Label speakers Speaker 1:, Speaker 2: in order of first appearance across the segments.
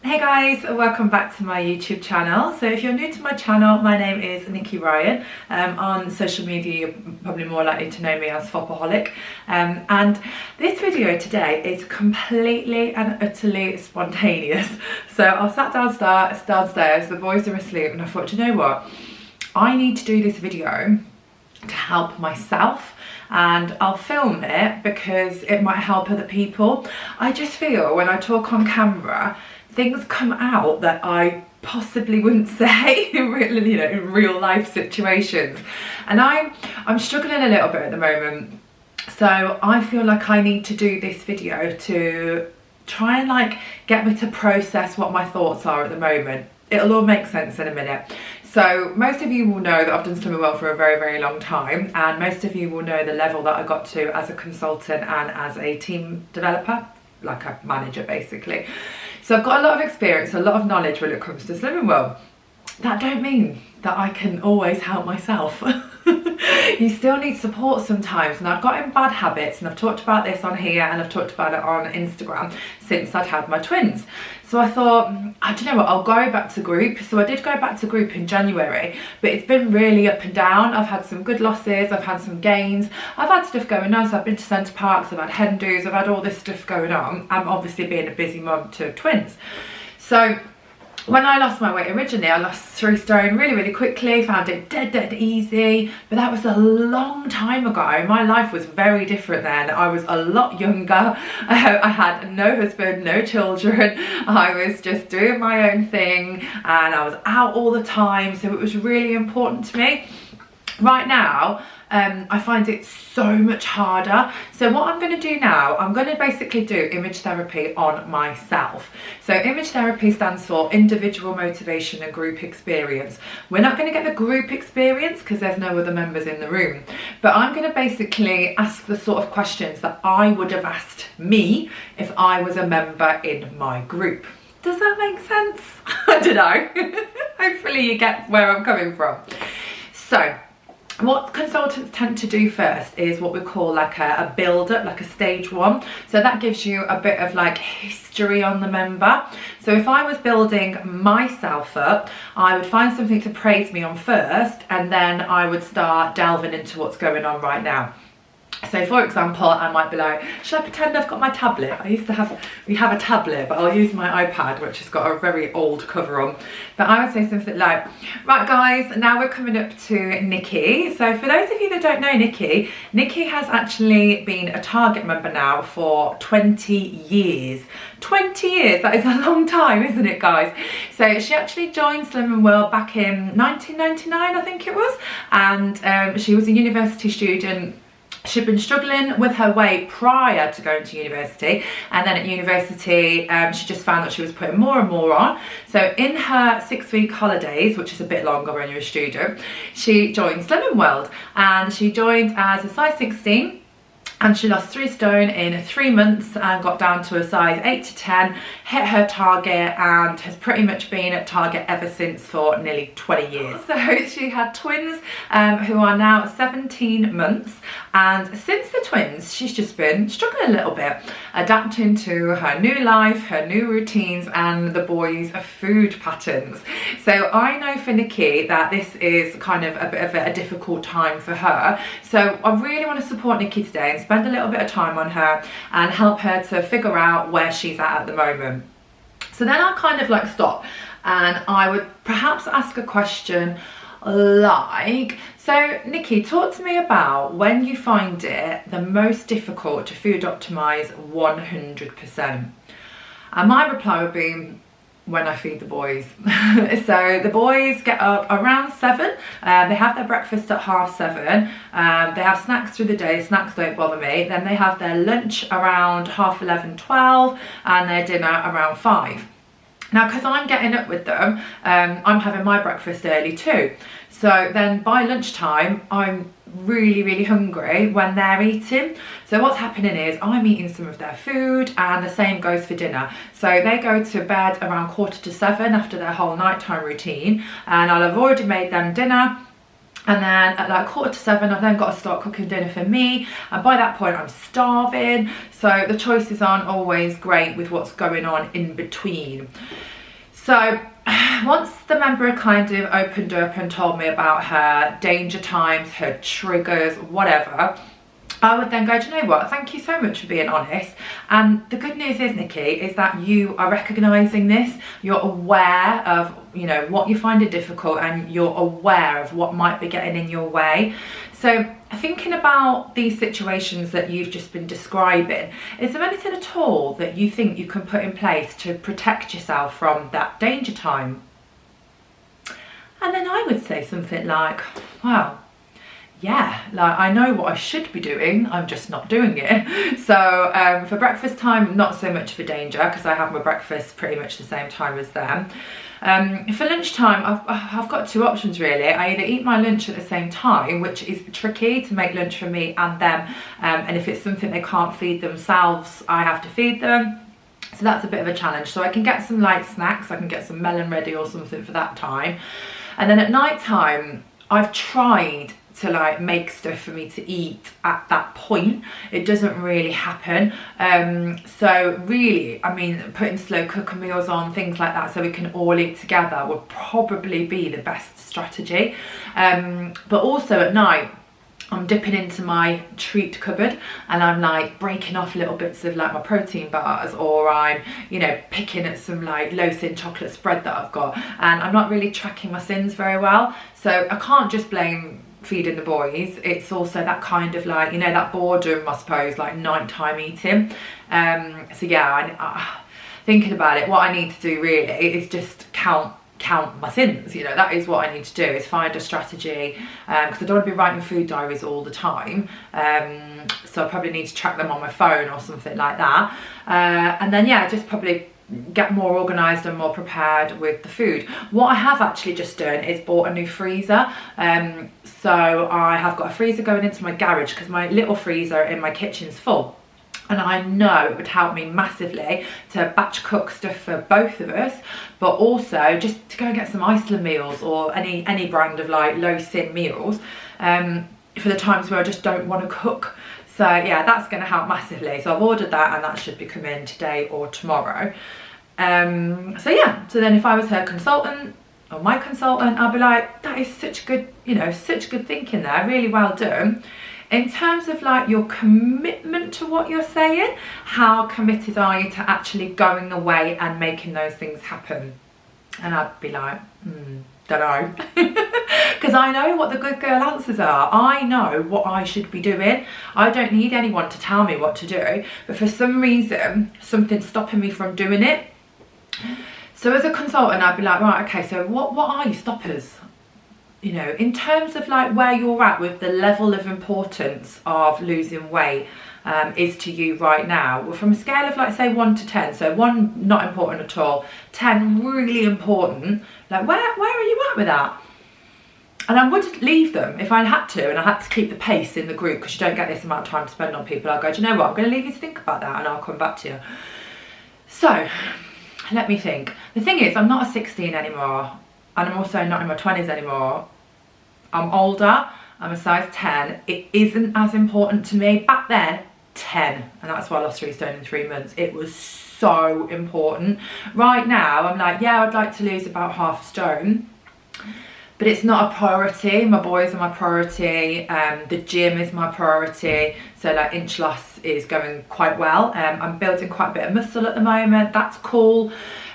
Speaker 1: Hey guys, welcome back to my YouTube channel. So if you're new to my channel, my name is Nikki Ryan. On social media you're probably more likely to know me as Fopaholic. And this video today is completely and utterly spontaneous. So I sat downstairs, the boys are asleep, and I thought, you know what, I need to do this video to help myself, and I'll film it because it might help other people. I just feel when I talk on camera, things come out that I possibly wouldn't say in real life situations, and I'm struggling a little bit at the moment. So I feel like I need to do this video to try and get me to process what my thoughts are at the moment. It'll all make sense in a minute. So most of you will know that I've done swimming well for a very long time, and most of you will know the level that I got to as a consultant and as a team developer, like a manager basically. So I've got a lot of experience, a lot of knowledge when it comes to swimming well. That don't mean that I can always help myself. You still need support sometimes, and I've got in bad habits, and I've talked about this on here and I've talked about it on Instagram since I'd had my twins. So I thought, do you know what, I'll go back to group. So I did go back to group in January, but it's been really up and down. I've had some good losses, I've had some gains, I've had stuff going on. So I've been to Centre Parks, I've had hen do's, I've had all this stuff going on. I'm obviously being a busy mum to twins. So when I lost my weight originally, I lost 3 stone really quickly, found it dead easy, but that was a long time ago. My life was very different then. I was a lot younger, I had no husband, no children, I was just doing my own thing, and I was out all the time, so it was really important to me. Right now, I find it so much harder. So what I'm going to do now, I'm going to basically do image therapy on myself. So image therapy stands for individual motivation and group experience. We're not going to get the group experience because there's no other members in the room, but I'm going to basically ask the sort of questions that I would have asked me if I was a member in my group. Does that make sense? I don't know. Hopefully you get where I'm coming from. So what consultants tend to do first is what we call like a build-up, like a stage 1. So that gives you a bit of history on the member. So if I was building myself up, I would find something to praise me on first, and then I would start delving into what's going on right now. So for example, I might be like, should I pretend I've got my tablet? We have a tablet, but I'll use my iPad, which has got a very old cover on. But I would say something like, right guys, now we're coming up to Nikki. So for those of you that don't know Nikki, Nikki has actually been a Target member now for 20 years. 20 years, that is a long time, isn't it guys? So she actually joined Slimming World back in 1999, I think it was. And she was a university student. She'd been struggling with her weight prior to going to university, and then at university she just found that she was putting more and more on. So in her 6-week holidays, which is a bit longer when you're a student, she joined Slimming World, and she joined as a size 16. And she lost 3 stone in 3 months and got down to a size 8 to 10, hit her target, and has pretty much been at target ever since for nearly 20 years. So she had twins who are now 17 months, and since the twins she's just been struggling a little bit, adapting to her new life, her new routines, and the boys' food patterns. So I know for Nikki that this is kind of a bit of a difficult time for her. So I really want to support Nikki today and spend a little bit of time on her and help her to figure out where she's at the moment. So then I'll kind of stop, and I would perhaps ask a question like, so Nikki, talk to me about when you find it the most difficult to food optimize 100%. And my reply would be, when I feed the boys. So the boys get up around 7, they have their breakfast at 7:30, they have snacks through the day, snacks don't bother me, then they have their lunch around 11:30, 12, and their dinner around 5. Now, because I'm getting up with them, I'm having my breakfast early too. So then by lunchtime, I'm really hungry when they're eating. So what's happening is I'm eating some of their food, and the same goes for dinner. So they go to bed around 7:15 after their whole nighttime routine, and I'll have already made them dinner. And then at 7:15, I've then got to start cooking dinner for me, and by that point I'm starving. So the choices aren't always great with what's going on in between. So once the member kind of opened up and told me about her danger times, her triggers, whatever, I would then go, do you know what, thank you so much for being honest. And the good news is, Nikki, is that you are recognising this. You're aware of, you know, what you find it difficult, and you're aware of what might be getting in your way. So thinking about these situations that you've just been describing, is there anything at all that you think you can put in place to protect yourself from that danger time? And then I would say something like, wow, yeah, like I know what I should be doing, I'm just not doing it. So for breakfast time, not so much of a danger because I have my breakfast pretty much the same time as them. For lunchtime, I've got two options really. I either eat my lunch at the same time, which is tricky to make lunch for me and them, and if it's something they can't feed themselves, I have to feed them. So that's a bit of a challenge. So I can get some light snacks, I can get some melon ready or something for that time. And then at night time, I've tried to like make stuff for me to eat at that point. It doesn't really happen. So really, I mean, putting slow cooker meals on, things like that, so we can all eat together would probably be the best strategy. But also at night, I'm dipping into my treat cupboard and I'm like breaking off little bits of like my protein bars, or I'm, you know, picking at some like low sin chocolate spread that I've got, and I'm not really tracking my sins very well. So I can't just blame feeding the boys, it's also that kind of like, you know, that boredom, I suppose, like nighttime eating. So yeah, thinking about it, what I need to do really is just count my sins. You know, that is what I need to do, is find a strategy, because I don't want to be writing food diaries all the time. So I probably need to track them on my phone or something like that. And then yeah, just probably get more organised and more prepared with the food. What I have actually just done is bought a new freezer. So I have got a freezer going into my garage because my little freezer in my kitchen's full. And I know it would help me massively to batch cook stuff for both of us, but also just to go and get some Iceland meals or any brand of like low sin meals for the times where I just don't want to cook. So yeah, that's going to help massively. So I've ordered that and that should be coming today or tomorrow. So yeah, so then if I was her consultant or my consultant, I'd be like, that is such good, you know, such good thinking there, really well done. In terms of like your commitment to what you're saying, how committed are you to actually going away and making those things happen? And I'd be like, don't know. Because I know what the good girl answers are. I know what I should be doing. I don't need anyone to tell me what to do, but for some reason, something's stopping me from doing it. So as a consultant, I'd be like, right, okay, so what are your stoppers? You know, in terms of like where you're at with the level of importance of losing weight is to you right now. Well, from a scale of like say 1 to 10, so 1 not important at all, 10 really important, like where are you at with that? And I would leave them if I had to, and I had to keep the pace in the group, because you don't get this amount of time to spend on people. I'll go, do you know what, I'm going to leave you to think about that and I'll come back to you. So let me think. The thing is, I'm not a 16 anymore. And I'm also not in my 20s anymore. I'm older, I'm a size 10. It isn't as important to me. Back then, 10. And that's why I lost 3 stone in 3 months. It was so important. Right now, I'm like, yeah, I'd like to lose about half a stone. But it's not a priority. My boys are my priority. The gym is my priority. So like inch loss is going quite well. I'm building quite a bit of muscle at the moment. That's cool.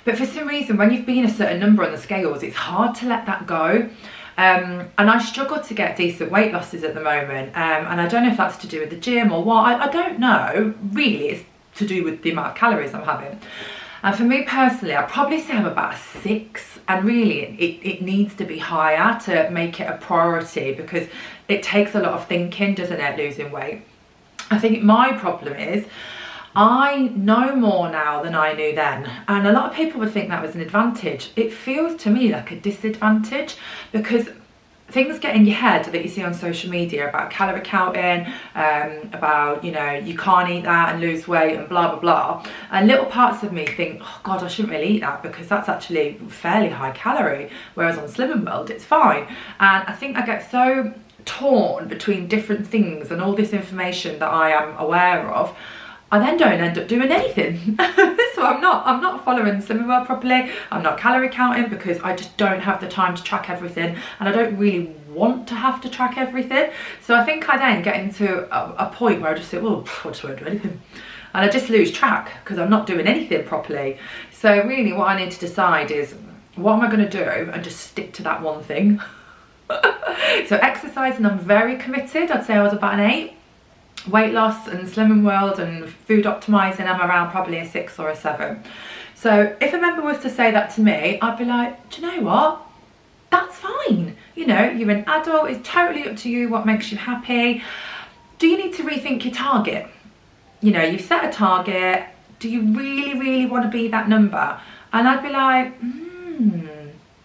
Speaker 1: But for some reason, when you've been a certain number on the scales, it's hard to let that go. And I struggle to get decent weight losses at the moment. And I don't know if that's to do with the gym or what. I don't know. Really, it's to do with the amount of calories I'm having. And for me personally, I'd probably say I'm about a 6. And really, it needs to be higher to make it a priority, because it takes a lot of thinking, doesn't it, losing weight? I think my problem is, I know more now than I knew then, and a lot of people would think that was an advantage. It feels to me like a disadvantage, because things get in your head that you see on social media about calorie counting, about, you know, you can't eat that and lose weight and blah, blah, blah. And little parts of me think, oh God, I shouldn't really eat that because that's actually fairly high calorie. Whereas on Slimming World, it's fine. And I think I get so torn between different things and all this information that I am aware of. I then don't end up doing anything. So I'm not following Slimming World properly. I'm not calorie counting because I just don't have the time to track everything, and I don't really want to have to track everything. So I think I then get into a point where I just say, well, I just won't do anything. And I just lose track because I'm not doing anything properly. So really what I need to decide is, what am I going to do, and just stick to that one thing. So exercising, I'm very committed. I'd say I was about an 8. Weight loss and Slimming World and food optimizing, I'm around probably a 6 or a 7. So if a member was to say that to me, I'd be like, do you know what? That's fine. You know, you're an adult. It's totally up to you what makes you happy. Do you need to rethink your target? You know, you've set a target. Do you really, really want to be that number? And I'd be like,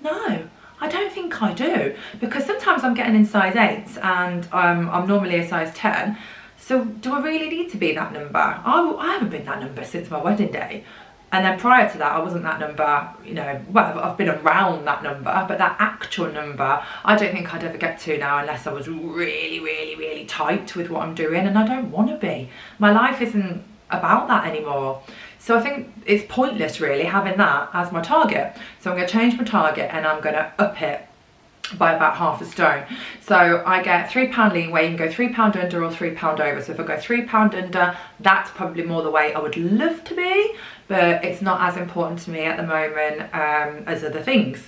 Speaker 1: no, I don't think I do. Because sometimes I'm getting in size 8s and I'm normally a size 10. So do I really need to be that number? I haven't been that number since my wedding day. And then prior to that, I wasn't that number, you know, well, I've been around that number, but that actual number, I don't think I'd ever get to now unless I was really, really, really tight with what I'm doing, and I don't want to be. My life isn't about that anymore. So I think it's pointless really having that as my target. So I'm going to change my target and I'm going to up it by about half a stone. So I get £3 lean weight. You can go £3 under or £3 over. So if I go £3 under, that's probably more the weight I would love to be, but it's not as important to me at the moment as other things.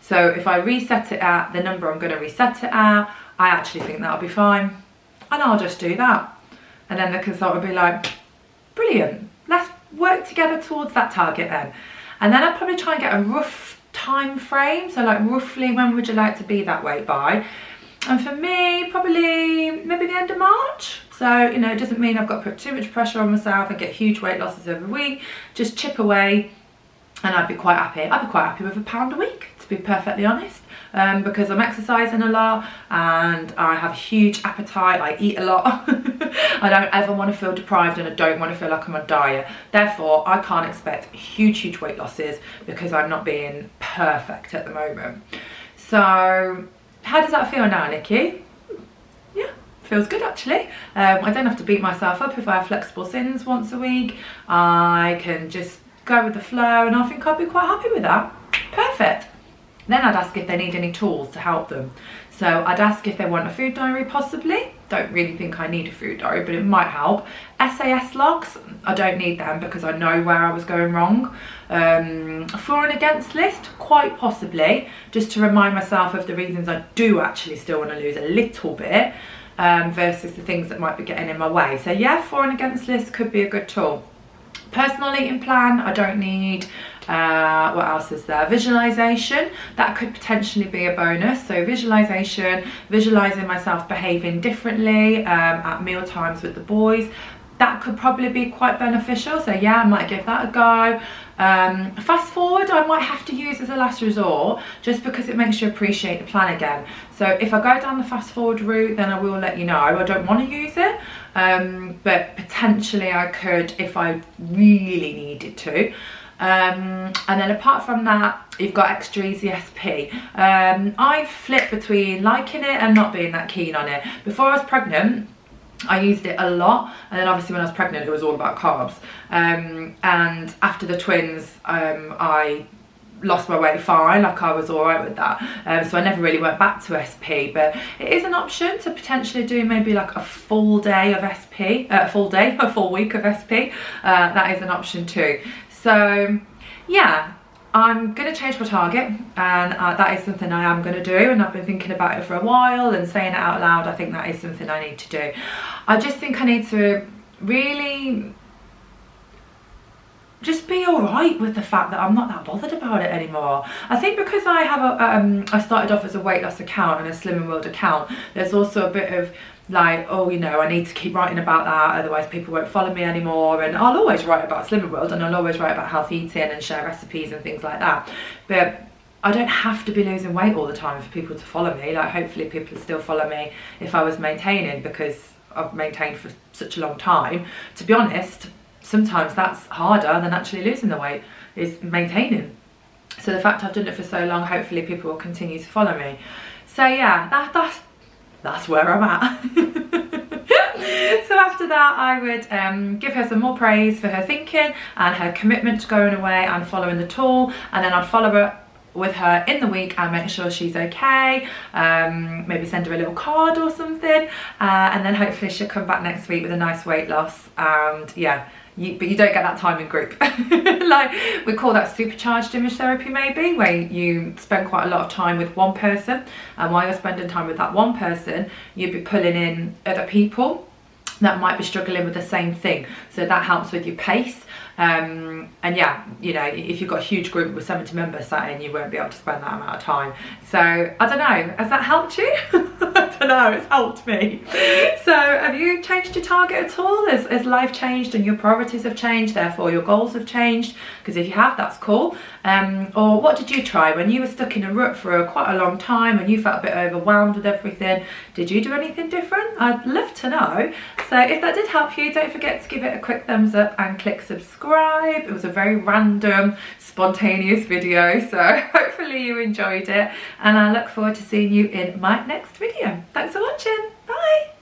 Speaker 1: So if I reset it at the number I'm going to reset it at, I actually think that'll be fine, and I'll just do that. And then the consultant will be like, brilliant, let's work together towards that target then. And then I'll probably try and get a rough time frame, so like roughly when would you like to be that weight by, and for me probably maybe the end of March. So you know, it doesn't mean I've got to put too much pressure on myself and get huge weight losses every week. Just chip away and I'd be quite happy. I'd be quite happy with £1 a week, to be perfectly honest, because I'm exercising a lot and I have a huge appetite. I eat a lot. I don't ever want to feel deprived, and I don't want to feel like I'm on a diet. Therefore, I can't expect huge weight losses because I'm not being perfect at the moment. So how does that feel now, Nikki? Yeah, feels good actually. I don't have to beat myself up if I have flexible sins once a week. I can just go with the flow, and I think I'd be quite happy with that. Perfect. Then I'd ask if they need any tools to help them. So I'd ask if they want a food diary, possibly. Don't really think I need a food diary, but it might help. SAS logs, I don't need them because I know where I was going wrong. A for and against list, quite possibly, just to remind myself of the reasons I do actually still want to lose a little bit, versus the things that might be getting in my way. So yeah, for and against list could be a good tool. Personal eating plan, I don't need. What else is there? Visualization, that could potentially be a bonus. So visualization, visualizing myself behaving differently at meal times with the boys, that could probably be quite beneficial. So yeah, I might give that a go. Fast forward, I might have to use as a last resort, just because it makes you appreciate the plan again. So if I go down the fast forward route, then I will let you know. I don't want to use it, but potentially I could if I really needed to. And then apart from that, you've got extra easy SP. I flip between liking it and not being that keen on it. Before I was pregnant, I used it a lot, and then obviously when I was pregnant it was all about carbs, and after the twins I lost my weight fine, like I was alright with that, so I never really went back to SP, but it is an option to potentially do maybe like a full day of SP, a full week of SP. That is an option too. So yeah, I'm going to change my target, and that is something I am going to do, and I've been thinking about it for a while and saying it out loud. I think that is something I need to do. I just think I need to really just be alright with the fact that I'm not that bothered about it anymore. I think because I have I started off as a weight loss account and a Slimming World account, there's also a bit of like, oh, you know, I need to keep writing about that, otherwise people won't follow me anymore. And I'll always write about Slimming World, and I'll always write about healthy eating and share recipes and things like that. But I don't have to be losing weight all the time for people to follow me. Like, hopefully people still follow me if I was maintaining, because I've maintained for such a long time. To be honest, sometimes that's harder than actually losing the weight, is maintaining. So the fact I've done it for so long, hopefully people will continue to follow me. So yeah, that's where I'm at. So after that, I would give her some more praise for her thinking and her commitment to going away and following the tour, and then I'd follow her with her in the week and make sure she's okay, maybe send her a little card or something, and then hopefully she'll come back next week with a nice weight loss. And yeah, but you don't get that time in group. Like, we call that supercharged image therapy maybe, where you spend quite a lot of time with one person, and while you're spending time with that one person, you'd be pulling in other people that might be struggling with the same thing, so that helps with your pace. And yeah, you know, if you've got a huge group with 70 members sat in, you won't be able to spend that amount of time. So I don't know, has that helped you? I don't know, it's helped me. So have you changed your target at all? Has life changed and your priorities have changed, therefore your goals have changed? Because if you have, that's cool. Or what did you try when you were stuck in a rut for quite a long time and you felt a bit overwhelmed with everything? Did you do anything different? I'd love to know. So if that did help you, don't forget to give it a quick thumbs up and click subscribe. It was a very random, spontaneous video, so hopefully you enjoyed it, and I look forward to seeing you in my next video. Thanks for watching. Bye.